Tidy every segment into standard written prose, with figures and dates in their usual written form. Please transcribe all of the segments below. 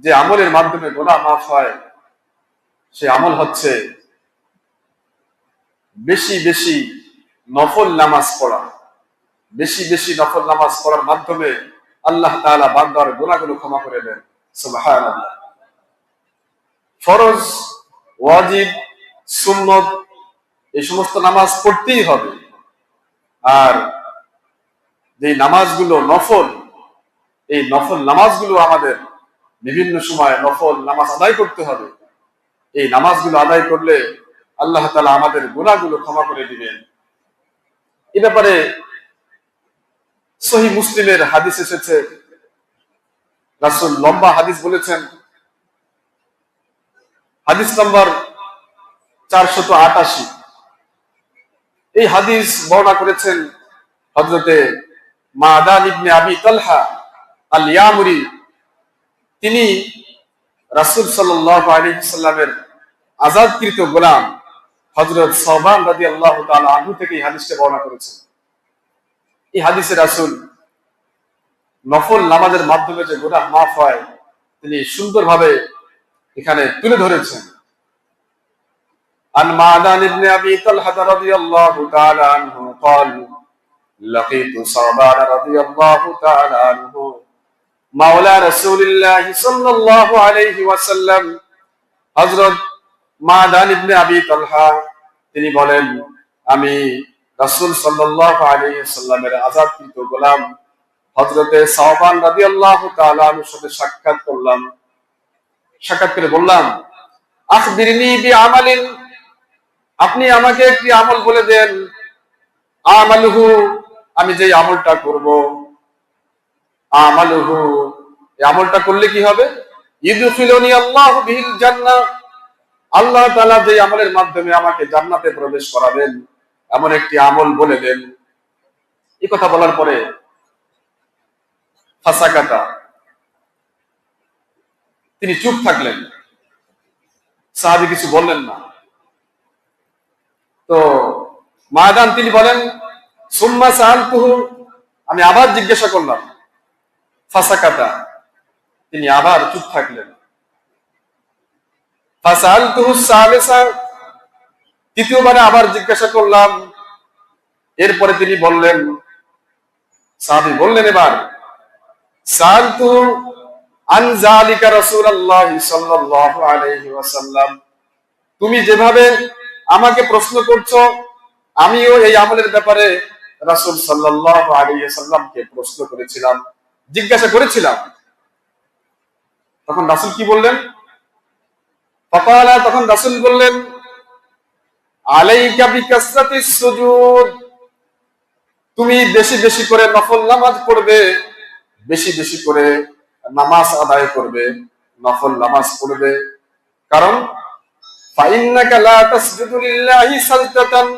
যে আমলের মাধ্যমে গুনাহ মাফ হয় সে আমল হচ্ছে বেশি বেশি নফল নামাজ পড়া। বেশি বেশি নফল নামাজ পড়ার মাধ্যমে আল্লাহ তাআলা বান্দার গুনাহগুলো ক্ষমা করে দেন। সুবহানাল্লাহ। ফরজ, ওয়াজিব, সুন্নত এই সমস্ত নামাজ পড়তেই হবে। আর যে নামাজগুলো নফল, এই নফল নামাজগুলো আমাদের বিভিন্ন সময় নফল নামাজ আদায় করতে হবে। এই নামাজগুলো আদায় করলে আল্লাহ তাআলা আমাদের গুনাহগুলো ক্ষমা করে দিবেন। এই ব্যাপারে সহিহ মুসলিমের হাদিস এসেছে, রাসূল লম্বা হাদিস বলেছেন। হাদিস নম্বর 488। এই হাদিস বর্ণনা করেছেন হযরতে মাদান ইবনে আবি তালহা আল ইয়ামুরি। তিনি রাসূল সাল্লাল্লাহু আলাইহি ওয়াসাল্লামের আযাদকৃত গোলাম হযরত সাওবান রাদিয়াল্লাহু তাআলা আনহু থেকে এই হাদিসটা বর্ণনা করেছেন। এই হাদিসে রাসূল নফল নামাজের মাধ্যমে যে গুনাহ মাফ হয় তিনি সুন্দরভাবে এখানে তুলে ধরেছেন। عن معدان بن أبي طلحة رضي الله تعالى عنه قال لقيت صوبان رضي الله تعالى عنه مولى رسول الله صلى الله عليه وسلم। হযরত মাদান ইবনে আবি তালহা তিনি বলেন, আমি রাসূল সাল্লাল্লাহু আলাইহি ওয়াসাল্লামের আযাদকৃত গোলাম হযরতে সাওবান রাদিয়াল্লাহু তাআলা আনহুর সাথে সাক্ষাৎ করলাম। সাক্ষাৎ করে বললাম, আখবিরনি বিআমালিন, আপনি আমাকে একটি আমল বলে দেন। আমালুহু, আমি যে আমলটা করব, আমালুহু, এই আমলটা করলে কি হবে? ইদখিলুনি আল্লাহু বিহিল জান্নাহ, আল্লাহ তাআলা যে আমলের মাধ্যমে আমাকে জান্নাতে প্রবেশ করাবেন এমন একটি আমল বলে দেন। এই কথা বলার পরে ফাসাকাতা, তিনি চুপ থাকলেন, সাহাবী কিছু বললেন না। তো মাদান তিনি বলেন, সুম্মা সাআলতুহু, আমি আবার জিজ্ঞাসা করলাম। ফাসাকাতা, তিনি আবার চুপ থাকলেন। ফাসাআলতুহু সালিসা, তৃতীয়বারে আবার জিজ্ঞাসা করলাম। এরপরে তিনি বললেন, সাহাবী বললেন এবার, সাআলতুহু আন যালিকা রাসূলুল্লাহ সাল্লাল্লাহু আলাইহি ওয়াসাল্লাম, তুমি যেভাবে আমাকে প্রশ্ন করছো আমিও এই আমলের ব্যাপারে রাসূল সাল্লাল্লাহু আলাইহি ওয়াসাল্লামকে প্রশ্ন করেছিলাম, জিজ্ঞাসা করেছিলাম। তখন রাসূল কি বললেন? ফাকালা, তখন রাসূল বললেন, আলাইকা বিকাসরাতিস সুজুদ, তুমি বেশি বেশি করে নফল নামাজ পড়বে, বেশি বেশি করে নামাজ আদায় করবে, নফল নামাজ পড়বে। কারণ ফাইন্নাকা লা তাসজুদু লিল্লাহি সাজদাতান,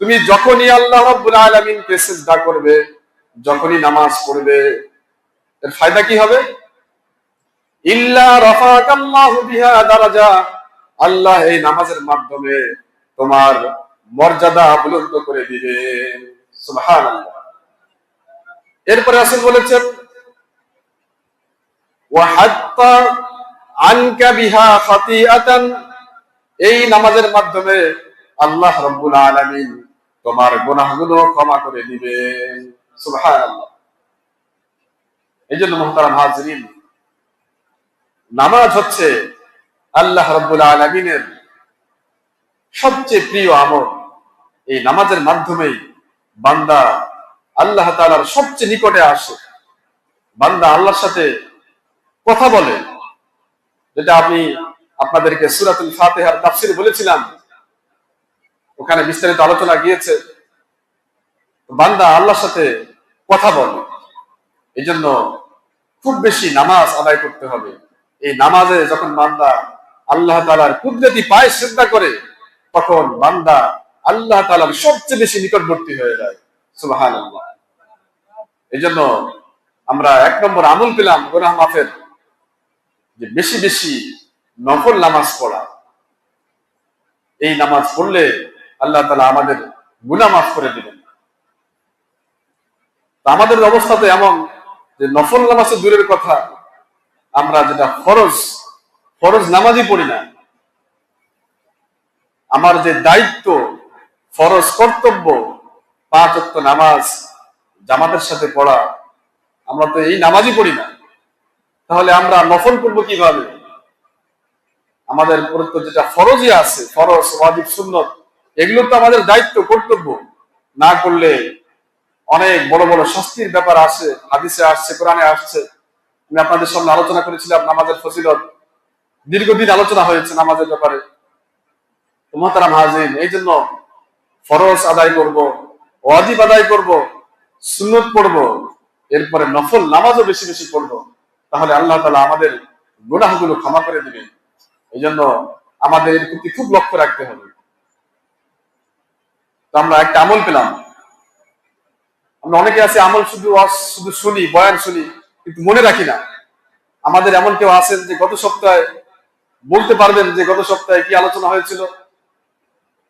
তুমি যখনই আল্লাহ রাব্বুল আলামিনকে সিজদা করবে, যখনই নামাজ পড়বে, এর ফায়দা কি হবে? ইল্লা রাফাকাল্লাহু বিহা দারাজা, আল্লাহ এই নামাজের মাধ্যমে তোমার মর্যাদা বুলন্দ করে দিবেন। সুবহানাল্লাহ। এরপরে রাসূল বলেছেন, ওয়া হাত্তা আনকা বিহা খাতিআতান, এই নামাজের মাধ্যমে আল্লাহ রাব্বুল আলামিন তোমার গুনাহগুলো ক্ষমা করে দিবেন। সুবহানাল্লাহ। এইজন্য মুহতারাম হাজিরিন, নামাজ হচ্ছে আল্লাহ রাব্বুল আলামিনের সবচেয়ে প্রিয় আমল। এই নামাজের মাধ্যমেই বান্দা আল্লাহ তাআলার সবচেয়ে নিকটে আসে, বান্দা আল্লাহর সাথে কথা বলে। যেটা আমি আপনাদেরকে সূরাতুল ফাতিহার তাফসীর বলেছিলাম, ওখানে বিস্তারিত আলোচনা গিয়েছে। বান্দা আল্লাহর সাথে কথা বলে, এই জন্য খুব বেশি নামাজ আদায় করতে হবে। এই নামাজে যখন বান্দা আল্লাহ তাআলার কুদরতি পায়ে সিজদা করে, তখন বান্দা আল্লাহ তাআলার সবচেয়ে বেশি নিকটবর্তী হয়ে যায়। সুবহানাল্লাহ। এই জন্য আমরা এক নম্বর আমল পেলাম গুনাহ মাফের, যে বেশি বেশি নফল নামাজ পড়া। এই নামাজ পড়লে আল্লাহ তাআলা আমাদের গুনাহ মাফ করে দিবেন। আমাদের অবস্থা তো এমন যে নফল নামাজ দূরের কথা, আমরা যেটা ফরজ ফরজ নামাজই পড়ি না। আমার যে দায়িত্ব, ফরজ কর্তব্য, 5 ওয়াক্ত নামাজ জামাতের সাথে পড়া, আমরা তো এই নামাজই পড়ি না। তাহলে আমরা নফল করবো কিভাবে? আমাদের উপর তো যেটা ফরজই আছে, ফরজ, ওয়াজিব, সুন্নত, এগুলো তো আমাদের দায়িত্ব, কর্তব্য। না করলে অনেক বড় বড় শাস্তির ব্যাপার আছে, হাদিসে আসছে, কোরআনে আসছে। আমি আপনাদের সামনে আলোচনা করেছিলাম নামাজের ফজিলত, দীর্ঘদিন আলোচনা হয়েছে নামাজের ব্যাপারে। মুহতারাম হাজিরিন, এই জন্য ফরজ আদায় করব, ওয়াজিব আদায় করব, সুন্নত পড়ব, এরপরে নফল নামাজও বেশি বেশি পড়ব। তাহলে আল্লাহ তাআলা আমাদের গুনাহগুলো ক্ষমা করে দিবেন। এই জন্য আমাদের এর প্রতি খুব লক্ষ্য রাখতে হবে। তো আমরা একটা আমল পেলাম। আমরা অনেকে আছে আমল শুধু শুধু শুনি, বয়ান শুনি, কিন্তু মনে রাখি না। আমাদের এমন কেউ আছেন যে গত সপ্তাহে বলতে পারবেন যে গত সপ্তাহে কি আলোচনা হয়েছিল?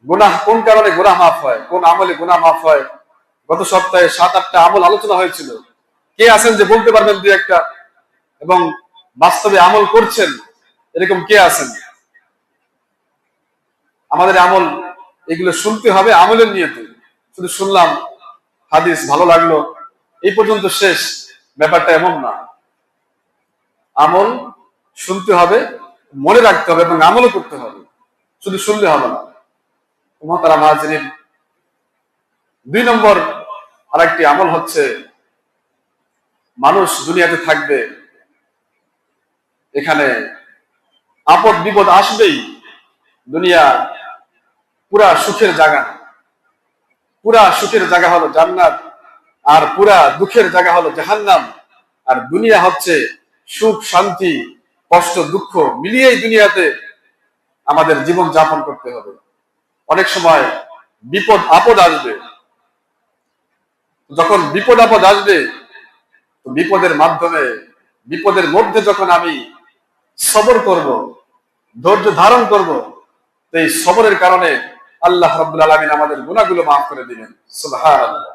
গুনাহ কোন কারণে গুনাহ মাফ হয়, কোন আমলে গুনাহ মাফ হয়? গত সপ্তাহে 7-8টা আমল আলোচনা হয়েছিল। কে আছেন যে বলতে পারবেন 2-1টা? এবং বাস্তবে আমল করছেন, এরকম কে আছেন? আমাদের আমল এগুলো শুনতে হবে আমলের নিয়তে। শুধু শুনলাম, হাদিস ভালো লাগলো, এই পর্যন্ত শেষ, ব্যাপারটা এমন না। আমল শুনতে হবে, মনে রাখতে হবে এবং আমলও করতে হবে, শুধু শুনলে হবে না। মুহতারাম হাজিরিন, 2 নম্বর আরেকটি আমল হচ্ছে, মানুষ দুনিয়াতে থাকবে, এখানে আপদ বিপদ আসবেই। দুনিয়া পুরা সুখের জায়গা না, পুরা সুখের জায়গা হলো জান্নাত, আর পুরা দুঃখের জায়গা হলো জাহান্নাম। আর দুনিয়া হচ্ছে সুখ, শান্তি, কষ্ট, দুঃখ মিলিয়েই দুনিয়াতে আমাদের জীবন যাপন করতে হবে। অনেক সময় বিপদ আপদ আসবে। যখন বিপদ আপদ আসবে, বিপদের মাধ্যমে, বিপদের মধ্যে যখন আমি সবর করব, ধৈর্য ধারণ করব, এই সবরের কারণে আল্লাহ রাব্বুল আলামিন আমাদের গুনাহগুলো মাফ করে দিবেন। সুবহানাল্লাহ।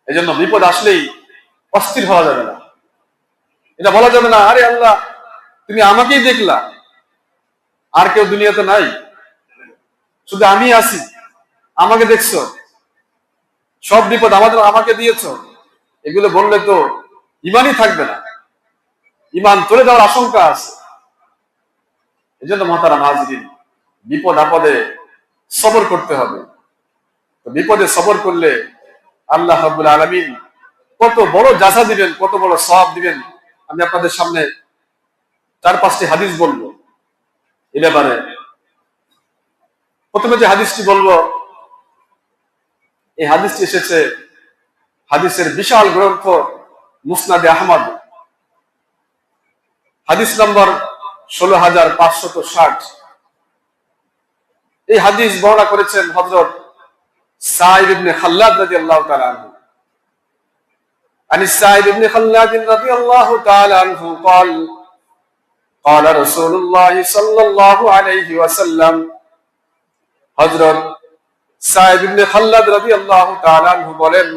এজন্য বিপদ আসলেই অস্থির হওয়া যাবে না। এটা বলা যাবে না, আরে আল্লাহ তুমি আমাকেই দেখলা, আর কেউ দুনিয়াতে নাই, শুধু আমি আছি, আমাকে দেখছো, সব বিপদ আমাকে দিয়েছো। এগুলো বললে তো ইমানই থাকবে না, ইমান চলে যাওয়ার আশঙ্কা আছে। এই জন্য মুহতারাম হাজিরিন, বিপদ আপদে সবর করতে হবে। তো বিপদে সবর করলে আল্লাহ রাব্বুল আলামিন কত বড় জাযা দিবেন, কত বড় সওয়াব দিবেন। আমি আপনাদের সামনে 4-5টি হাদিস বলবো এই ব্যাপারে। প্রথমে যে হাদিসটি বলবো, এই হাদিসটি এসেছে হাদিসের বিশাল গ্রন্থ মুসনাদে আহমদ, হাদিস নম্বর 16560। এই হাদিস বর্ণনা করেছেন হযরত সাঈদ ইবনে খাল্লাদ রাদিয়াল্লাহু তাআলা আনহু। عن السائب بن خلاد رضي الله تعالى عنه قال قال رسول الله صلى الله عليه وسلم। হযরত সাঈব ইবনে খাল্লাদ রাদিয়াল্লাহু তাআলা আনহু বলেন,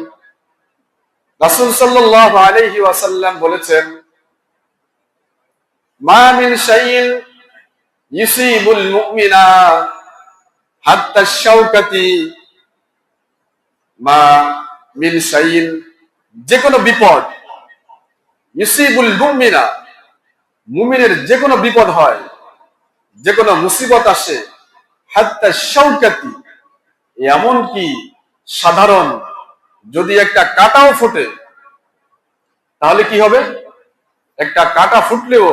রাসূল সাল্লাল্লাহু আলাইহি ওয়াসাল্লাম বলেছেন, মা মিন শাইইন ইউসিবুল মুমিনা হাত্তা শাওকাতি, মা মিন শাইইন, যে কোনো বিপদ, ইউসিবুল মুমিনা, মুমিনের যে কোনো বিপদ হয়, যে কোনো মুসিবত আসে, হাত্তা শাওকাতি, এমন কি সাধারণ যদি একটা কাঁটাও ফুটে, তাহলে কি হবে? একটা কাঁটা ফুটলেও,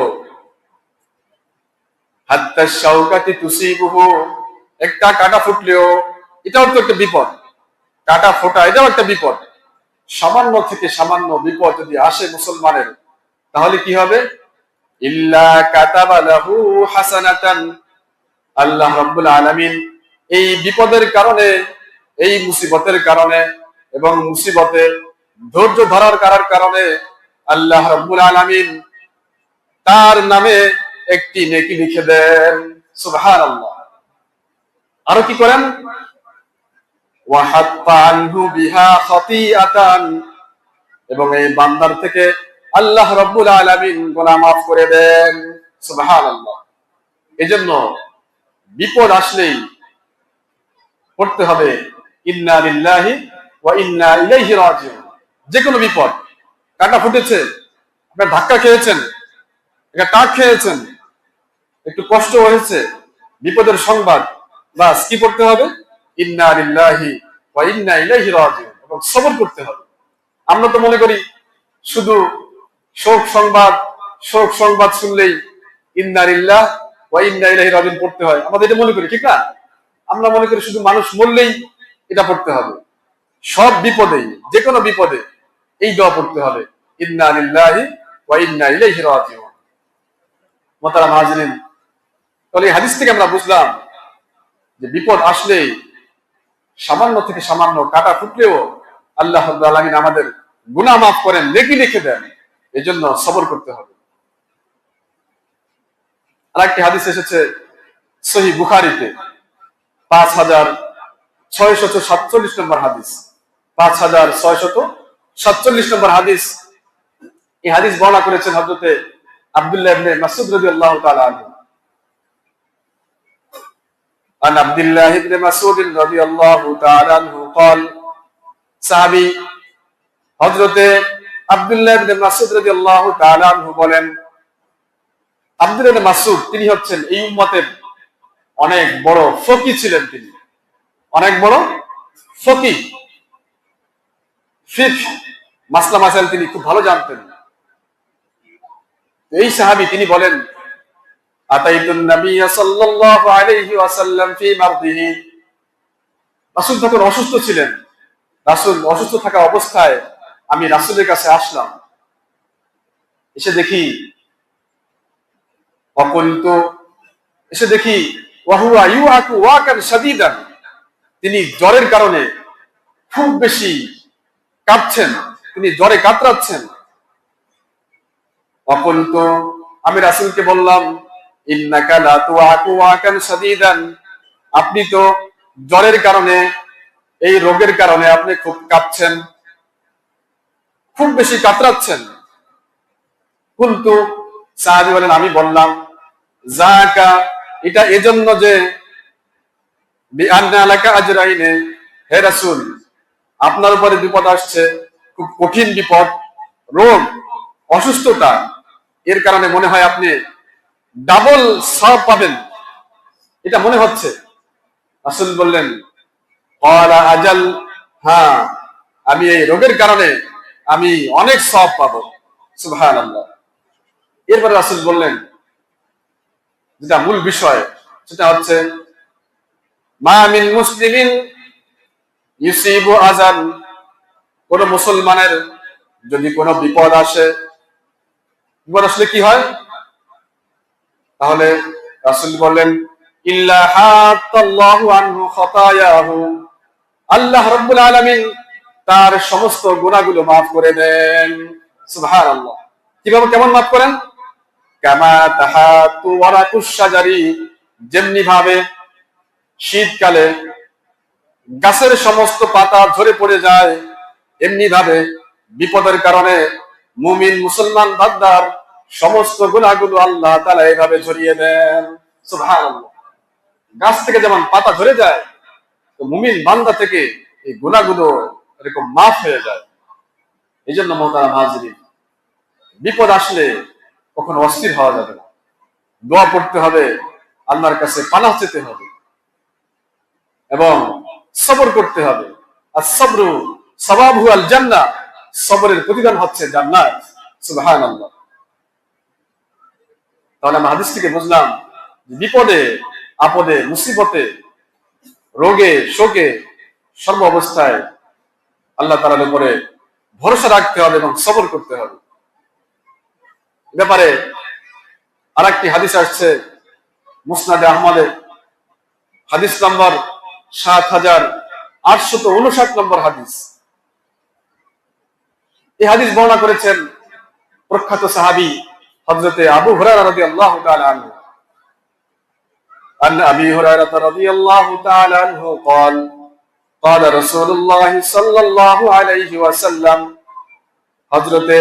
হাত্তা শাওকাতি তুসিবুহু, একটা কাঁটা ফুটলেও, এটাও তো একটা বিপদ। কাঁটা ফোটা এটাও একটা বিপদ। সামান্য থেকে সামান্য বিপদ যদি আসে মুসলমানের, তাহলে কি হবে? ইল্লা কাতাবা লাহু হাসানাতান, আল্লাহ রাব্বুল আলামিন এই বিপদের কারণে, এই মুসিবতের কারণে এবং মুসিবতে ধৈর্য ধরার কারণে আল্লাহ রাব্বুল আলামিন তার নামে একটি নেকি লিখে দেন। সুবহানাল্লাহ। আরো কি করেন? ওয়া হাত্তা আনহু বিহা খাতিআতান, এবং এই বান্দার থেকে আল্লাহ রাব্বুল আলামিন গুনাহ মাফ করে দেন। সুবহানাল্লাহ। এজন্য বিপদ আসলেই পড়তে হবে ইন্না লিল্লাহি ওয়া ইন্না ইলাইহি রাজিউন। যে কোনো বিপদ, কাটা ফুটেছে, আপনার ধাক্কা খেয়েছেন, একটা টাক খেয়েছেন, একটু কষ্ট হয়েছে, বিপদের সংবাদ, বাস কি করতে হবে? ইন্না লিল্লাহি ওয়া ইন্না ইলাইহি রাজিউন, এবং সবর করতে হবে। আমরা তো মনে করি শুধু শোক সংবাদ শুনলেই ইন্না লিল্লাহ ওয়া ইন্না ইলাইহি রাজিউন পড়তে হয়, আমাদের এটা মনে করি, ঠিক না? আমরা মনে করি শুধু মানুষ মরলেই এটা পড়তে হবে। সব বিপদেই, যে কোনো বিপদে এই দোয়া পড়তে হবে, ইন্না লিল্লাহি ওয়া ইন্না ইলাইহি রাজিউন। মুহতারাম হাজিরিন, তাহলে এই হাদিস থেকে আমরা বুঝলাম যে বিপদ আসলে সামান্য থেকে সামান্য কাটা ফুটলেও আল্লাহ রাব্বুল আলামিন আমাদের গুনাহ মাফ করেন, নেকি লিখে দেন। এজন্য সবর করতে হবে। আরেকটি হাদিস এসেছে সহিহ বুখারীতে, 5647 নম্বর হাদিস, 5647 নম্বর হাদিস। এই হাদিস বর্ণনা করেছেন হযরতে আব্দুল্লাহ ইবনে মাসউদ রাদিয়াল্লাহু তাআলা আনহু। عن عبد الله بن مسعود رضي الله تعالى عنه قال, সাহাবী হযরতে আব্দুল্লাহ ইবনে মাসউদ রাদিয়াল্লাহু তাআলা আনহু বলেন, আব্দুল্লাহ ইবনে মাসউদ তিনি হচ্ছেন এই উম্মতের অনেক বড় ফকিহ ছিলেন। তিনি অনেক বড় ফকিহ, ফিকহ মাসলা মাসাইল তিনি খুব ভালো জানতেন। এই সাহাবী তিনি বলেন, আতাইতুন নবী সাল্লাল্লাহু আলাইহি ওয়াসাল্লাম ফি মারদিহি, রাসূল তখন অসুস্থ ছিলেন। রাসূল অসুস্থ থাকা অবস্থায় আমি রাসূলের কাছে আসলাম। এসে দেখি ওয়া হুয়া ইউআকু ওয়াকান শাদীদান, তিনি জ্বরের কারণে খুব বেশি কাঁপছেন, তিনি জ্বরে কাতরাচ্ছেন। ওয়াকুলতু, আমি রাসূলকে বললাম, ইন্নাকা লা তুআকু ওয়াকান শাদীদান, আপনি তো জ্বরের কারণে, এই রোগের কারণে আপনি খুব কাঁপছেন, খুব বেশি কাতরাচ্ছেন। কুলতু, সাহাবী বলেন আমি বললাম, যাকা, এটা এজন্য যে বিআন্না লাকা আজরাইনে, হে রাসূল আপনার উপরে বিপদ আসছে, খুব কঠিন বিপদ, রোগ, অসুস্থতা, এর কারণে মনে হয় আপনি ডাবল সওয়াব পাবেন, এটা মনে হচ্ছে। রাসূল বললেন, ক্বালা আজাল, হ্যাঁ আমি এই রোগের কারণে আমি অনেক সওয়াব পাবো। সুবহানাল্লাহ। এরপরে রাসূল বললেন যেটা মূল বিষয়, সেটা হচ্ছে মা মিন মুসলিমিন ইউসিবু আযান, কোন মুসলমানের যদি কোনো বিপদ আসে, বিপদ আসলে কি হয়? তাহলে রাসূল বললেন, ইল্লা হাতাল্লাহু আনহু খাতায়াহু, আল্লাহ রাব্বুল আলামিন তার সমস্ত গুনাহগুলো মাফ করে দেন। সুবহানাল্লাহ। কিভাবে, কেমন মাফ করেন? কামা তাহাতু ওয়ারাকুশ শাজারি, যেমনি ভাবে শীতকালে গাছের সমস্ত পাতা ঝরে পড়ে যায়, এমনি ভাবে বিপদের কারণে মুমিন মুসলমান বান্দার সমস্ত গুনাহগুলো আল্লাহ তাআলা এইভাবে ঝরিয়ে দেন। সুবহানাল্লাহ। গাছ থেকে যেমন পাতা ঝরে যায়, তো মুমিন বান্দা থেকে এই গুনাহগুলো এরকম মাফ হয়ে যায়। এই জন্য মুহতারাম হাজিরিন, বিপদ আসলে কখনো অস্থির হওয়া যাবে না, দোয়া পড়তে হবে, আল্লাহর কাছে পানাহ চেতে হবে এবং সবর করতে হবে। আর সবরু সওয়াবহু আল জান্নাহ, সবরের প্রতিদান হচ্ছে জান্নাত। সুবহানাল্লাহ। তাহলে আমরা হাদিস থেকে বুঝলাম বিপদে আপদে মুসিবতে রোগে শোকে সর্ব অবস্থায় আল্লাহ তাআলার উপরে ভরসা রাখতে হবে এবং সবর করতে হবে। ব্যাপারে আরেকটি হাদিস আসছে মুসনাদে আহমদে, হাদিস নম্বর ৭৮৫৯ নম্বর হাদিস। এই হাদিস বর্ণনা করেছেন প্রখ্যাত সাহাবী হযরতে আবু হুরায়রা রাদিয়াল্লাহু তাআলা আনহু। আন আবি হুরায়রা রাদিয়াল্লাহু তাআলা আনহু قال قال رسول الله صلى الله عليه وسلم, হযরতে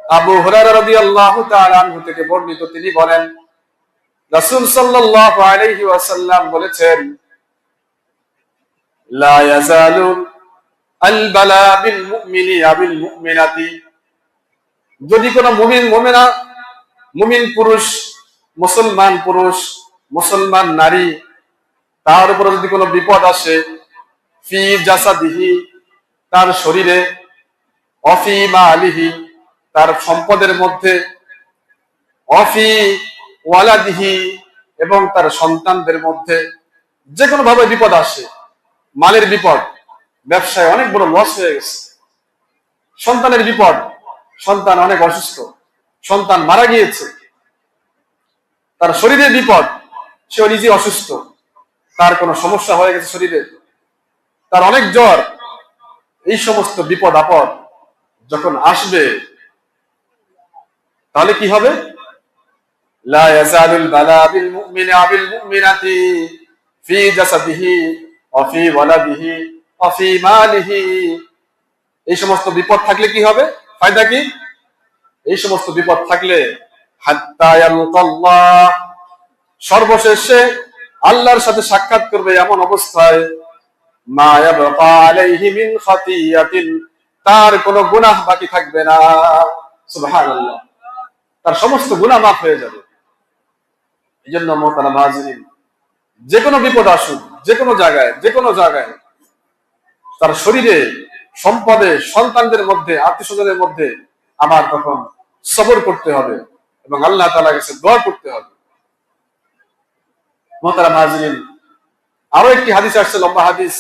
আবু হুরায়রা রাদিয়াল্লাহু তাআলা আনহু থেকে বর্ণিত, তিনি বলেন রাসূল সাল্লাল্লাহু আলাইহি ওয়াসাল্লাম বলেছেন, লা ইয়াজালু আল বালা বিল মুমিনি আবিল মুমিনাতি, যদি কোনো মুমিন মুমিনা, মুমিন পুরুষ, মুসলমান পুরুষ, মুসলমান নারী, তার উপরে যদি কোনো বিপদ আসে, ফি জাসাদিহি, তার শরীরে, অফি মালিহি, তার সম্পদের মধ্যে, অফি ওয়ালাদিহি, এবং তার সন্তানদের মধ্যে, যে কোনো ভাবে বিপদ আসে, মালের বিপদ, ব্যবসায় অনেক বড় লস হয়ে গেছে, সন্তানের বিপদ, সন্তান অনেক অসুস্থ, সন্তান মারা গিয়েছে, তার শরীরের বিপদ, সে নিজে অসুস্থ, তার কোনো সমস্যা হয়ে গেছে শরীরে, তার অনেক জ্বর, এই সমস্ত বিপদ আপদ যখন আসবে, তাহলে কি হবে? লা ইয়াজালুল বালা বিল মুমিনি আবিল মুমিনাতি ফি জাসাদিহি ওয়া ফি ওয়ালাদিহি ওয়া ফি মালিহি, এই সমস্ত বিপদ থাকলে কি হবে? ফায়দা কি? এই সমস্ত বিপদ থাকলে হাত্তা ইয়ালকাল্লাহ, সর্বশেষে আল্লাহর সাথে সাক্ষাৎ করবে, এমন অবস্থায় মা ইয়াবকা আলাইহি মিন খাতিয়াতিন, তার কোনো গুনাহ বাকি থাকবে না। সুবহানাল্লাহ, তার সমস্ত গুনাহ মাফ হয়ে যাবে। এই জন্য মুহতারাম হাজিরিন, যে কোনো বিপদ আসুক, যে কোনো জায়গায়, যে কোনো জায়গায়, তার শরীরে, সম্পদে, সন্তানদের মধ্যে, আত্মীয় স্বজনের মধ্যে আমার তখন সবর করতে হবে এবং আল্লাহ তাআলার কাছে দোয়া করতে হবে। মুহতারাম হাজিরিন, আরো একটি হাদিস আসছে, লম্বা হাদিস।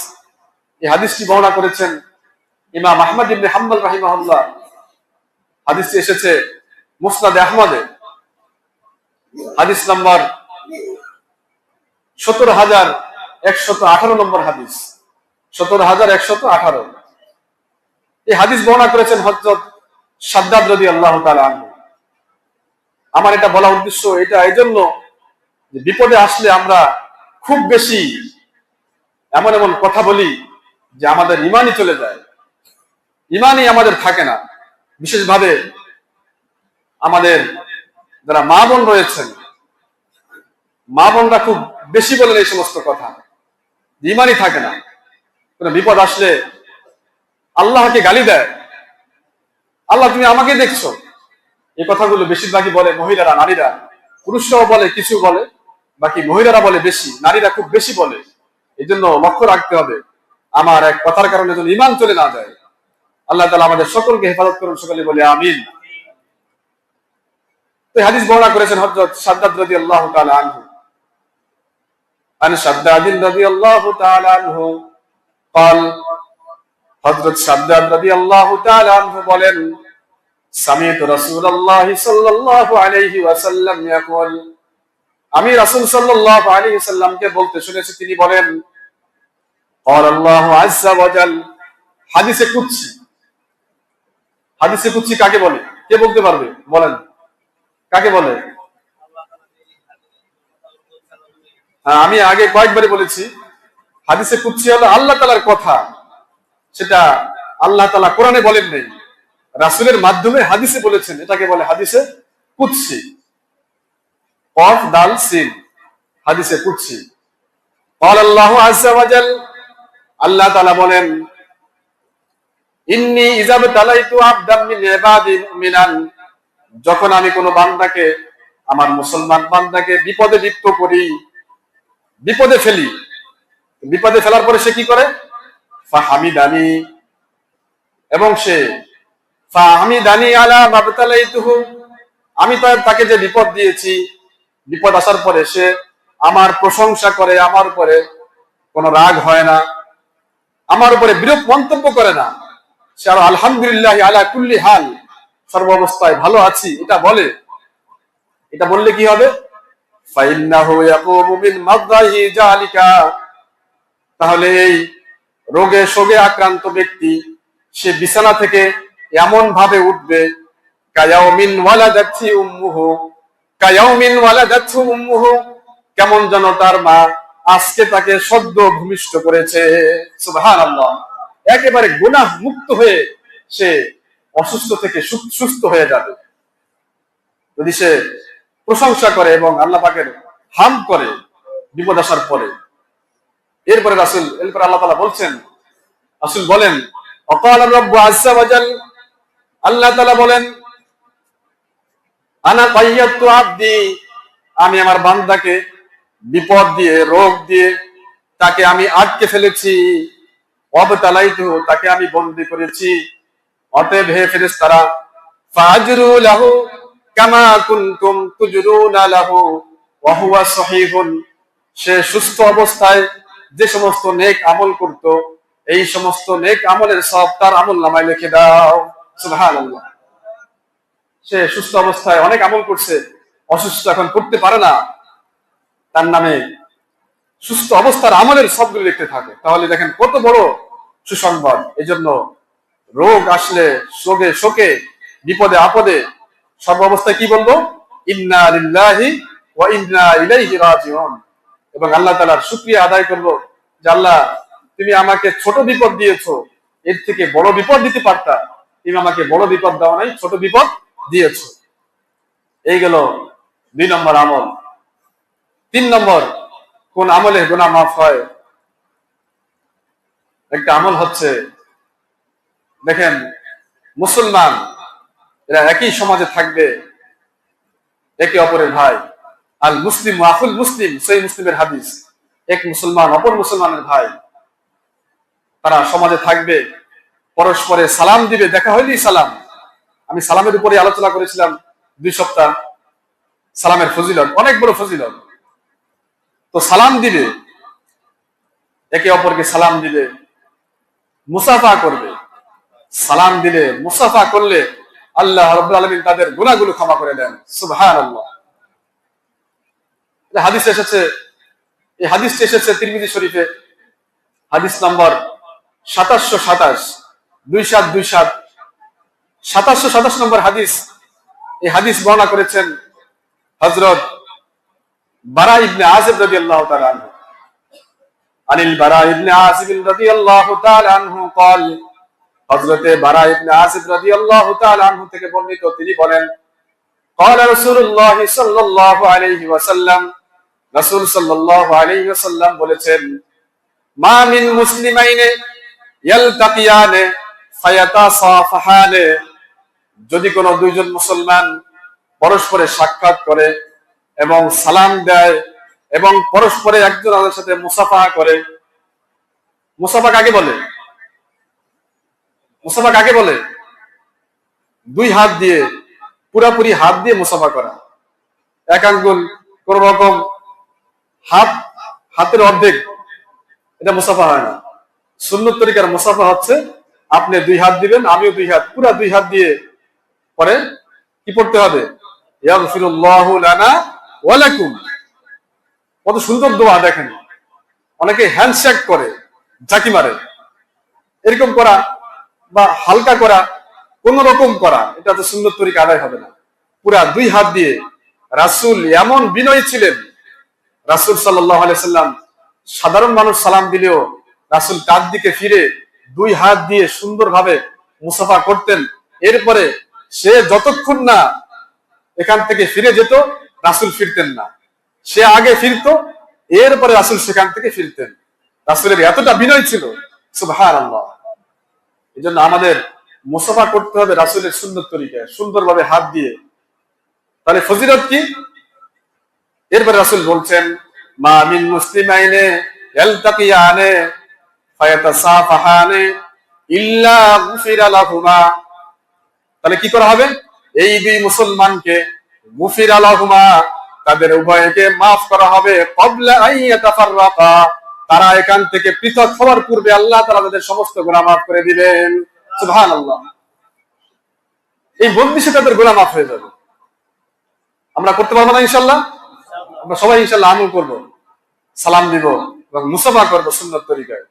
এই হাদিসটি বর্ণনা করেছেন ইমাম আহমদ ইবনে হাম্বল রাহিমাহুল্লাহ। হাদিসটি এসেছে মুসনাদে আহমদে, হাদিস নম্বর 17,118 নম্বর হাদিস, 17,118। এই হাদিস বর্ণনা করেছেন হযরত শাদ্দাদ রাদিয়াল্লাহু তাআলা আনহু। আমার এটা বলা উদ্দেশ্য এটা এই জন্য যে বিপদে আসলে আমরা খুব বেশি এমন এমন কথা বলি যে আমাদের ঈমানই চলে যায়, ঈমানই আমাদের থাকে না। বিশেষভাবে আমাদের যারা মা বোন রয়েছেন, মা বোনরা খুব বেশি বলেন এই সমস্ত কথা, ঈমানই থাকে না। কোনো বিপদ আসলে আল্লাহকে গালি দেয়, আল্লাহ তুমি আমাকে দেখছো, এই কথাগুলো বেশিরভাগই বলে মহিলারা, নারীরা। পুরুষরাও বলে, কিছু বলে, বাকি মহিলারা বলে বেশি, নারীরা খুব বেশি বলে। এই জন্য লক্ষ্য রাখতে হবে আমার এক কথার কারণে যেন ঈমান চলে না যায়। আল্লাহ তাআলা আমাদের সকলকে হেফাজত করুন, সকলে বলে আমিন। তো হাদিস বর্ণনা করেছেন হযরত শাদ্দাদ রাদিয়াল্লাহু তাআলা আনহু। আন শাদ্দাদ রাদিয়াল্লাহু তাআলা আনহু قال, হযরত শাদ্দাদ রাদিয়াল্লাহু তাআলা আনহু বলেন, সামি'তু রাসূলুল্লাহি সাল্লাল্লাহু আলাইহি ওয়াসাল্লাম ইয়াকুল, আমি রাসূল সাল্লাল্লাহু আলাইহি ওয়াসাল্লামকে বলতে শুনেছি, তিনি বলেন, قال الله عز وجل, হাদিসে কুদসি। হাদিসে কুদসি কাকে বলে? কে বলতে পারবে? বলেন, কাকে বলে? আমি আগে কয়েকবারই বলেছি, হাদিসে কুদসি হলো আল্লাহ তাআলার কথা। সেটা আল্লাহ তাআলা কোরআনে বলেন নাই, রাসূলের মাধ্যমে হাদিসে বলেছেন, এটাকে বলে হাদিসে কুদসি। কফ দাল সিন, হাদিসে কুদসি। قال الله عز وجل, আল্লাহ তাআলা বলেন, ইন্নী ইযা বতালাইতু আবদাম মিন ইবাদি মুমিনান, যখন আমি কোন বান্দাকে, আমার মুসলমান বান্দাকে বিপদে লিপ্ত করি, বিপদে ফেলি, বিপদে ফেলার পরে সে কি করে? ফাহামিদানি, এবং সে ফাহামিদানি আলা মাবতালাইতুহু, আমি তাকে যে বিপদ দিয়েছি, বিপদ আসার পরে সে আমার প্রশংসা করে, আমার উপরে কোনো রাগ হয় না, আমার উপরে বিরূপ মন্তব্য করে না, সে আরো আলহামদুলিল্লাহ আলা কুল্লি হাল, সর্ব অবস্থায় ভালো আছি এটা বলে। এটা বললে কি হবে? ফাইন্নাহু ইয়াকুমু মিন মাদদাহি জালিকা, তাহলে এই রোগে শোকে আক্রান্ত ব্যক্তি সে বিছানা থেকে এমন ভাবে উঠবে, কায়াউমিন ওয়ালাদাতহু উম্মুহু, কায়াউমিন ওয়ালাদাতহু উম্মুহু, কেমন যেন তার মা আজকে তাকে সদ্য ভূমিষ্ঠ করেছে। সুবহানাল্লাহ, একেবারে গুনাহ মুক্ত হয়ে সে অসুস্থ থেকে সুস্থ হয়ে যাবে। যদি সে প্রশংসা করে এবং আল্লাহ পাকের হাম করে বিপদ আসার পরে। এরপরে আল্লাহ তাআলা বলছেন, রাসূল বলেন, ওয়াকালা রাব্বু আযজা ওয়া জাল, আল্লাহ তাআলা বলেন, আনা কাইয়াতু আবদি, আমি আমার বান্দাকে বিপদ দিয়ে, রোগ দিয়ে তাকে আমি আটকে ফেলেছি। ওয়াবতালাইতু, তাকে আমি বন্দী করেছি। অতএব হে ফেরেশতারা, ফাজরু লাহু কামা কুনতুম তুজরুনা লাহু ওয়া হুয়া সহিহুন, সে সুস্থ অবস্থায় যে সমস্ত নেক আমল করত, এই সমস্ত নেক আমলের সব তার আমলনামায় লিখে দাও। সুবহানাল্লাহ। সে সুস্থ অবস্থায় অনেক আমল করছে, অসুস্থ এখন করতে পারে না, তার নামে সুস্থ অবস্থার আমলের সবগুলো লিখতে থাকে। তাহলে দেখেন কত বড় সুসংবাদ। এই জন্য রোগ আসলে, শোকে বিপদে আপদে সর্ব অবস্থায় কি বলবো? ইন্না লিল্লাহি ওয়া ইন্না ইলাইহি রাজিউন। এবং আল্লাহ তাআলার শুকরিয়া আদায় করবো যে আল্লাহ, তুমি আমাকে ছোট বিপদ দিয়েছো, এর থেকে বড় বিপদ দিতে পারতা, তুমি আমাকে বড় বিপদ দাও নাই, ছোট বিপদ দিয়েছো। এই গেল 2 নম্বর আমল। 3 নম্বর, কোন আমলে গুনাহ মাফ হয়? একটা আমল হচ্ছে, দেখেন মুসলমান এরা একই সমাজে থাকবে, একে অপরের ভাই। আল মুসলিম আখুল মুসলিম, সহিহ মুসলিমের হাদিস। এক মুসলমান অপর মুসলমানের ভাই, তারা সমাজে থাকবে, পরস্পরে সালাম দিবে, দেখা হইলেই সালাম। আমি সালামের উপরে আলোচনা করেছিলাম 2 সপ্তাহ। সালামের ফজিলত অনেক বড় ফজিলত। তো সালাম দিবে, একে অপরকে সালাম দিবে, মুসাফা করবে। সালাম দিলে, মুসাফা করলে আল্লাহ রাব্বুল আলামিন তাদের গুনাহগুলো ক্ষমা করে দেন। সুবহানাল্লাহ। হাদিস এসেছে, এই হাদিসটি এসেছে তিরমিজি শরীফে, হাদিস নম্বর 2727, 2727, 2727 নম্বর হাদিস। এই হাদিস বর্ণনা করেছেন হযরত বারা ইবনে আযিব রাদিয়াল্লাহু তাআলা আনহু। আনিল বারা ইবনে আযিব রাদিয়াল্লাহু তাআলা আনহু قال, হযরতে বারা ইবনে আযিব রাদিয়াল্লাহু তাআলা আনহু থেকে বর্ণিত, তিনি বলেন, قال রাসূলুল্লাহ সাল্লাল্লাহু আলাইহি ওয়াসাল্লাম, রাসূল সাল্লাল্লাহু আলাইহি ওয়াসাল্লাম বলেছেন, মা মিন মুসলিমাইনে ইয়ালতাকিয়ানে ফায়াতাসাফাহানে, যদি কোনো দুইজন মুসলমান পরস্পরের সাক্ষাৎ করে এবং সালাম দেয় এবং পরস্পরে একজন আরেকজনের সাথে মুসাফা করে। মুসাফা কাকে বলে? মুসাফা কাকে বলে? 2 হাত দিয়ে, পুরাপুরি হাত দিয়ে মুসাফা করা। এক আঙ্গুল কোন রকম, হাতের অর্ধেক, এটা মুসাফা হয় না। সুন্নত তরিকার মুসাফা হচ্ছে আপনি 2 হাত দিবেন, আমিও 2 হাত, পুরা 2 হাত দিয়ে পরে কি পড়তে হবে? ইয়াগফিরুল্লাহু লানা ওয়া লাকুম। কত সুন্দর দোয়া দেখেন। অনেকে হ্যান্ডশেক করে, ঝাঁকি মারে, এরকম করা বা হালকা করা, কোন রকম করা, এটা তো সুন্নত তরিকা আদায় হবে না। পুরা 2 হাত দিয়ে। রাসূল এমন বিনয়ী ছিলেন, রাসূল সাল্লাল্লাহু আলাইহি সাল্লাম সাধারণ মানুষ সালাম দিলেও রাসূল তার দিকে ফিরে 2 হাত দিয়ে সুন্দরভাবে মুসাফা করতেন। এরপরে সে যতক্ষণ না এখান থেকে ফিরে যেত, রাসূল ফিরতেন না। সে আগে ফিরতো, এরপরে রাসূল সেখান থেকে ফিরতেন। রাসূলের এতটা বিনয় ছিল, সুবহানাল্লাহ। এজন্য আমাদের মুসাফা করতে হবে রাসূলের সুন্নত তরিকায়, সুন্দরভাবে হাত দিয়ে। তাহলে ফজিলত কি? এরপরে রাসূল বলছেন, মা মিন মুসলিমাইনে ইয়ালতাকিয়ানে ফায়াতাসাফাহানে ইল্লা গুফিরা লাহুমা। তাহলে কি করা হবে? এই 2 মুসলমানকে গুফিরা লাহুমা, তাদের উভয়কে মাফ করা হবে। ক্বাবলা আন ইয়াতাফাররাকা, তারা এখান থেকে পৃথক হওয়ার পূর্বে আল্লাহ তাআলা তাদের সমস্ত গুনাহ মাফ করে দিবেন। সুবহানাল্লাহ। এই বন্দিশে তাদের গুনাহ মাফ হয়ে যাবে। আমরা করতে পারবো না ইনশাআল্লাহ? আমরা সবাই ইনশাআল্লাহ আমল করব, সালাম দিব এবং মুসাফা করব সুন্নত তরিকায়।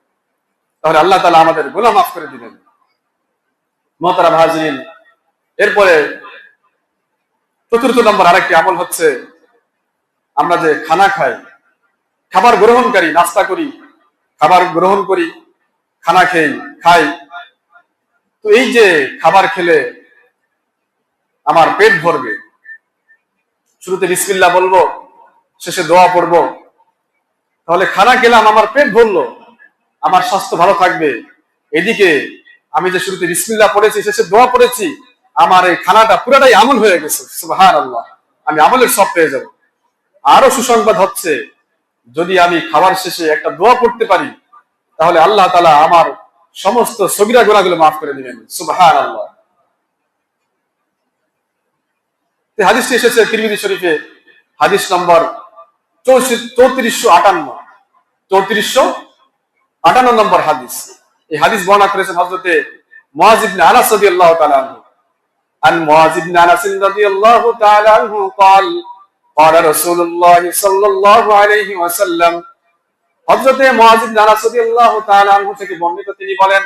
তাহলে আল্লাহ তাআলা আমাদের গুনাহ মাফ করে দিবেন। মুহতারাম হাজিরিন, এরপরে 4 নম্বর আরেকটি আমল হচ্ছে, আমরা যে খানা খাই, খাবার গ্রহণকারী, নাস্তা করি, খাবার গ্রহণ করি, খানা খাই, তো এই যে খাবার খেলে আমার পেট ভরবে, শুরুতে বিসমিল্লাহ বলবো, শেষে দোয়া পড়বো, তাহলে খানা খেলাম, আমার পেট ভরলো, আমার স্বাস্থ্য ভালো থাকবে। এদিকে আমি যে শুরুতে বিসমিল্লাহ পড়েছি, শেষে দোয়া পড়েছি, আমার এই খানাটা পুরাটাই আমল হয়ে গেছে, সুবহানাল্লাহ, আমি আমলের সব পেয়ে যাব। আরো সুসংবাদ হচ্ছে, যদি আমি খাবার শেষে একটা দোয়া পড়তে পারি, তাহলে আল্লাহ তাআলা আমার সমস্ত সগীরা গুনাহগুলো মাফ করে দিবেন, সুবহানাল্লাহ। হাদিসটি এসেছে তিরমিজি শরীফে, হাদিস নম্বর 3458 নম্বর হাদিস। এই হাদিস বর্ণনা করেছেন হযরতে মুআয ইবনে আনাস রাদিয়াল্লাহু তাআলা আনহু। আন মুআয ইবনে আনাস রাদিয়াল্লাহু তাআলা আনহু قال قال رسول الله صلى الله عليه وسلم, হযরতে মুআয ইবনে আনাস রাদিয়াল্লাহু তাআলা আনহু থেকে বর্ণিত, তিনি বলেন,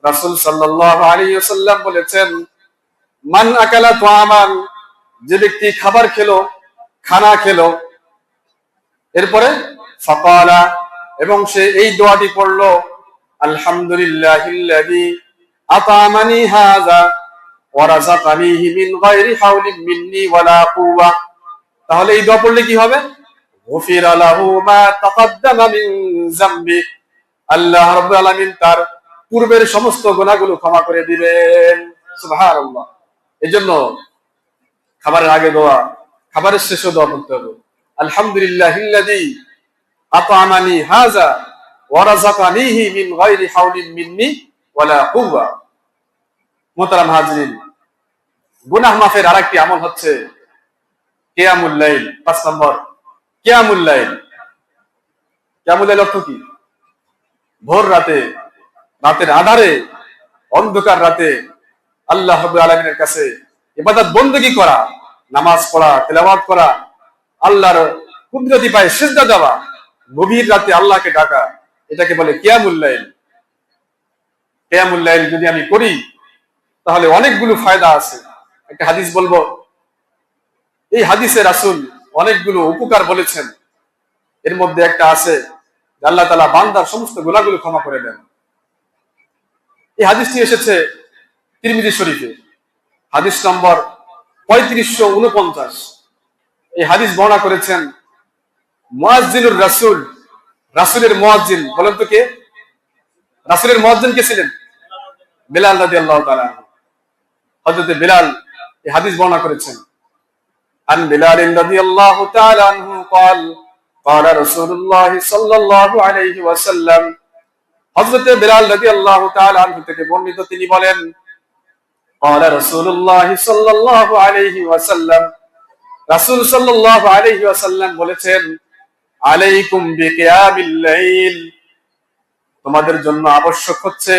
রাসূল সাল্লাল্লাহু আলাইহি ওয়াসাল্লাম বলেছেন, মান আকালা তুআমান, যে ব্যক্তি খাবার খেলো, খানা খেলো, এরপরে ফাকালা, এবং সে এই দোয়াটি পড়লো, আলহামদুলিল্লাহিল্লাযী আত'আমানি হাযা ওয়া রাযাকানিহি মিন গায়রি হাওলিন মিন্নি ওয়ালা কুওয়া, তাহলে এই দোয়া পড়লে কি হবে? গুফিরা লাহু মা তাকাদ্দামা মিন যামবি, আল্লাহ রাব্বুল আলামিন তার পূর্বের সমস্ত গুনাহগুলো ক্ষমা করে দিবেন, সুবহানাল্লাহ। এজন্য খাবারের আগে দোয়া, খাবারের শেষে দোয়া পড়তে হবে, আলহামদুলিল্লাহিল্লাযী আত'আমানি হাযা ওয়া রাযাকানিহি মিন গায়রি হাওলিন মিন্নি ওয়ালা কুওয়া। মুহতারাম হাজিরিন, গুনাহ মাফের আরেকটি আমল হচ্ছে কিয়ামুল লাইল। 5 নম্বর, কিয়ামুল লাইল। কিয়ামুল লাইল অর্থ কি? ভোর রাতে, রাতের আধারে, অন্ধকার রাতে আল্লাহ রাব্বুল আলামিনের কাছে ইবাদত বندگی করা, নামাজ পড়া, তেলাওয়াত করা, আল্লাহর কুদরতি পায়ে সিজদা দেওয়া, গভীর রাতে আল্লাহকে ডাকা, এটাকে বলে কিয়ামুল লাইল। কিয়ামুল লাইল যদি আমি করি, তাহলে অনেকগুলো ফায়দা আছে। একটা হাদিস বলবো, এই হাদিসে রাসূল অনেকগুলো উপকার বলেছেন। এর মধ্যে একটা আছে, আল্লাহ তাআলা বান্দার সমস্ত গুনাহগুলো ক্ষমা করে দেন। এই হাদিসটি এসেছে তিরমিজি শরীফে, হাদিস নম্বর 3549। এই হাদিস বর্ণনা করেছেন মুয়াজ্জিনুর রাসূল, রাসূলের মুয়াজ্জিন। বলেন তো কে? রাসূলের মুয়াজ্জিন কে ছিলেন? বিলাল রাদিয়াল্লাহু তাআলা। হযরত বিলাল এই হাদিস বর্ণনা করেছেন। আন বিলাল রাদিয়াল্লাহু তাআলা আনহু قال قال رسول الله صلى الله عليه وسلم, হযরত বিলাল রাদিয়াল্লাহু তাআলা আনহু থেকে বর্ণিত, তিনি বলেন, قال رسول الله صلى الله عليه وسلم, রাসূল সাল্লাল্লাহু আলাইহি ওয়াসাল্লাম বলেছেন, আলাইকুম বিকিয়ামিল লাইল, তোমাদের জন্য আবশ্যক হচ্ছে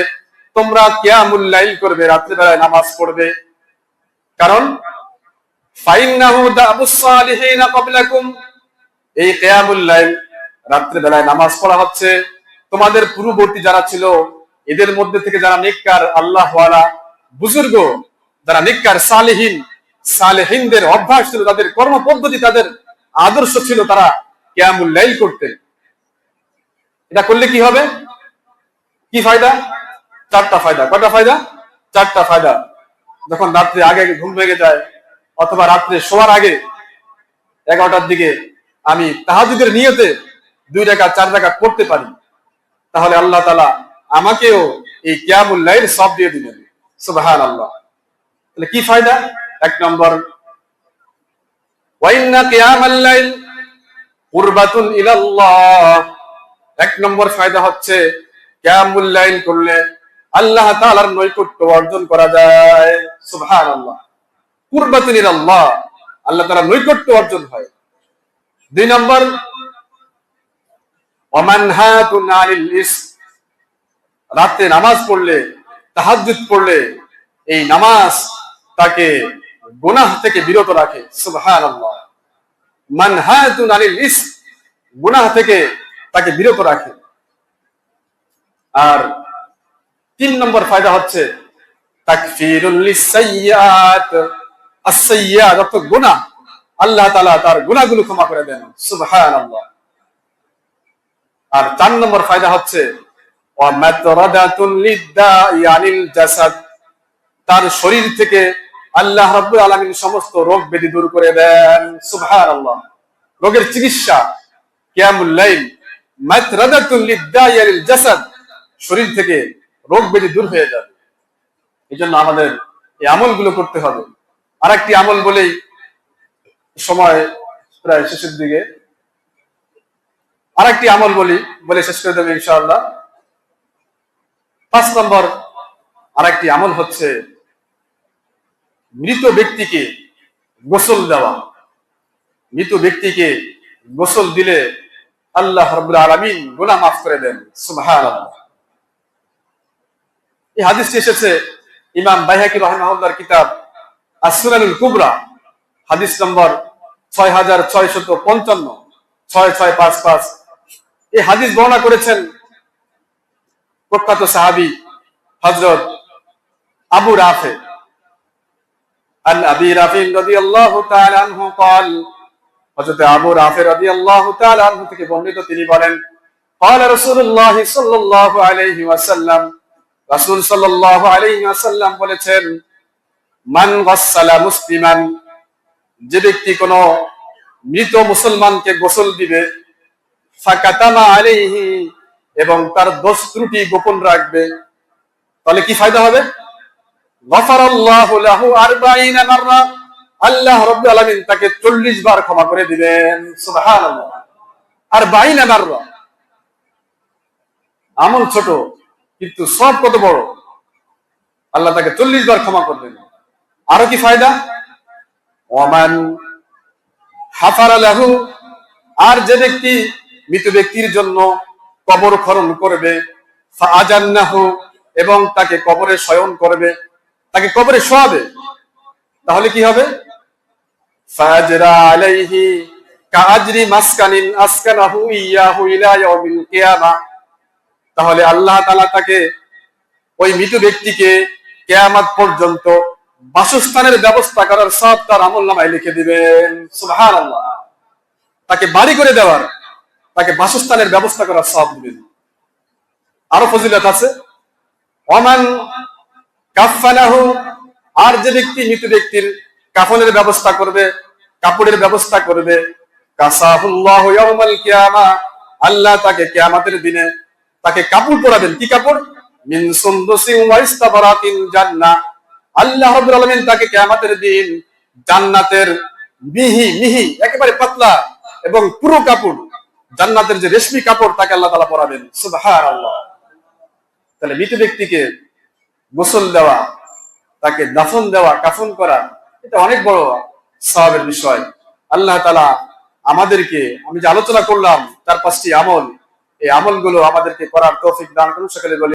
তোমরা কিয়ামুল লাইল করবে, রাতের বেলায় নামাজ পড়বে। কারণ ফাইন্নাহু দাবুস সালিহিন ক্বাবলাকুম, এই কিয়ামুল লাইল, রাতের বেলায় নামাজ পড়া হচ্ছে তোমাদের পূর্ববর্তী যারা ছিল, এদের মধ্যে থেকে যারা নেককার আল্লাহওয়ালা বুজুর্গ, যারা নেককার সালেহিন, সালেহিনদের অভ্যাস ছিল, তাদের কর্ম পদ্ধতি, তাদের আদর্শ ছিল, তারা কিয়ামুল লাইল করতেন। এটা করলে কি হবে? কি ফায়দা? 4টা ফায়দা। কয়টা ফায়দা? 4টা ফায়দা। যখন রাত্রে আগে আগে ঘুম ভেঙে যায়, অথবা রাত্রে শোয়ার আগে 11টার দিকে আমি তাহাজ্জুদের নিয়তে 2 রাকাত 4 রাকাত পড়তে পারি, তাহলে আল্লাহ তাআলা আমাকেও এই কিয়ামুল লাইল সওয়াব দিয়ে দিবেন, সুবহানাল্লাহ। তাহলে কি ফায়দা? 1 নম্বর, ওয়া ইন্না কিয়ামাল লাইল কুরবাতুন ইলাল্লাহ। 1 নম্বর ফায়দা হচ্ছে কিয়ামুল লাইল করলে আল্লাহ তাআলার নৈকট্য অর্জন করা যায়, সুবহানাল্লাহ। কুরবাতুন ইলাল্লাহ, আল্লাহ তাআলার নৈকট্য অর্জন হয়। 2 নম্বর, ওয়া মানহাতুন আনিল ইসম, রাতে নামাজ পড়লে, তাহাজ্জুদ পড়লে, এই নামাজ তাকে গুনাহ থেকে বিরত রাখে, সুবহানাল্লাহ। মানহাতুন আনিল ইসম, গুনাহ থেকে তাকে বিরত রাখে। আর 3 নম্বর ফায়দা হচ্ছে তাকফিরুল লিসাইয়্যাত, as-সাইয়্যাত অর্থ গুনাহ, আল্লাহ তাআলা তার গুনাহগুলো ক্ষমা করে দেন, সুবহানাল্লাহ। আর 4 নম্বর ফায়দা হচ্ছে ওয়া মাতরাদাতুল লিদ্দাই আনিল জাসাদ, তার শরীর থেকে আল্লাহ রাব্বুল আলামিন সমস্ত রোগ ব্যাধি দূর করে দেন। সুবহানাল্লাহ। রোগের চিকিৎসা কিয়ামুল লাইল মাতরাদাতুল লিদ্দাই লিল জাসাদ, শরীর থেকে রোগ ব্যাধি দূর হয়ে যাবে। এজন্য আমাদের এই আমলগুলো করতে হবে। আরেকটি আমল বলেই, সময় প্রায় শেষের দিকে, আরেকটি আমল বলে শেষ করে দেবে ইনশাআল্লাহ। 5 নম্বর আরেকটি আমল হচ্ছে মৃত ব্যক্তিকে গোসল দেওয়া। মৃত ব্যক্তিকে গোসল দিলে আল্লাহ রাব্বুল আলামিন গুনাহ মাফ করে দেন। সুবহানাল্লাহ। এই হাদিসটি এসেছে ইমাম বাইহাকি রাহিমাহুল্লাহর কিতাব আস-সুনানুল কুবরা, হাদিস নম্বর 6655, 6655। এই হাদিস বর্ণনা করেছেন প্রখ্যাত সাহাবী হযরত আবু রাফি। আন আবি রাফি রাদিয়াল্লাহু তাআলা আনহু قال, হযরত আবু রাফি রাদিয়াল্লাহু তাআলা আনহু থেকে বর্ণিত, তিনি বলেন, قال রাসূলুল্লাহ সাল্লাল্লাহু আলাইহি ওয়াসাল্লাম, রাসূল সাল্লাল্লাহু আলাইহি ওয়াসাল্লাম বলেছেন, মান গাসসালা মুসলিমান, যে ব্যক্তি কোন মৃত মুসলমানকে গোসল দিবে, ফাকাতামা আলাইহি, এবং তার দোষ ত্রুটি গোপন রাখবে, তাহলে কি ফায়দা হবে? গফারাল্লাহু লাহু 40 মাররা, আল্লাহ রাব্বুল আলামিন তাকে 40 বার ক্ষমা করে দিবেন। সুবহানাল্লাহ। 40 মাররা। আমল ছোট কিন্তু সব কত বড়। আল্লাহ তাকে 40 বার ক্ষমা করবেন। আরো কি ফায়দা? ওমান হাফারা লাহু, আর যে ব্যক্তি মৃত ব্যক্তির জন্য কবর খনন করবে, ফাআজান্নাহু, এবং তাকে কবরে শয়ন করবে, তাকে কবরে শোয়াবে, তাহলে কি হবে? ফাজরা আলাইহি কাআজরি মাসকানিন আসকানাহু ইয়াহু ইলা ইয়াউমিল কিয়ামা, তাহলে আল্লাহ তাআলা তাকে, ওই মৃত ব্যক্তিকে কিয়ামত পর্যন্ত বাসস্থানের ব্যবস্থা করার সব তার আমলনামায় লিখে দিবেন। সুবহানাল্লাহ। তাকে বাড়ি করে দেওয়ার, তাকে বাসস্থানের ব্যবস্থা করার সব দিবেন। আরো ফজিলত আছে, ওমান কাফানাহু, আর যে ব্যক্তি মৃত ব্যক্তির কাফনের ব্যবস্থা করবে, কাপড়ের ব্যবস্থা করবে, কাসাহুল্লাহু ইয়াউমাল কিয়ামা, আল্লাহ তাকে কিয়ামতের দিনে তাকে কাপড় পরাবেন। কি কাপড়? মিন সুন্দুসিন ওয়া ইস্তাবরাকিন জান্নাহ, আল্লাহ রাব্বুল আলামিন তাকে কিয়ামতের দিন জান্নাতের মিহি মিহি একেবারে পাতলা এবং পুরো কাপড়, জান্নাতের যে রেশমি কাপড়, তাকে আল্লাহ তাআলা পরাবেন। সুবহানাল্লাহ। তাহলে মৃত ব্যক্তিকে গোসল দেওয়া, তাকে দাফন দেওয়া, কাফন করা, এটা অনেক বড় সওয়াবের বিষয়। আল্লাহ তাআলা আমাদেরকে, আমি যে আলোচনা করলাম তার 5টি আমল, এই আমলগুলো আমাদেরকে করার তৌফিক দান করুন। সকলে বলি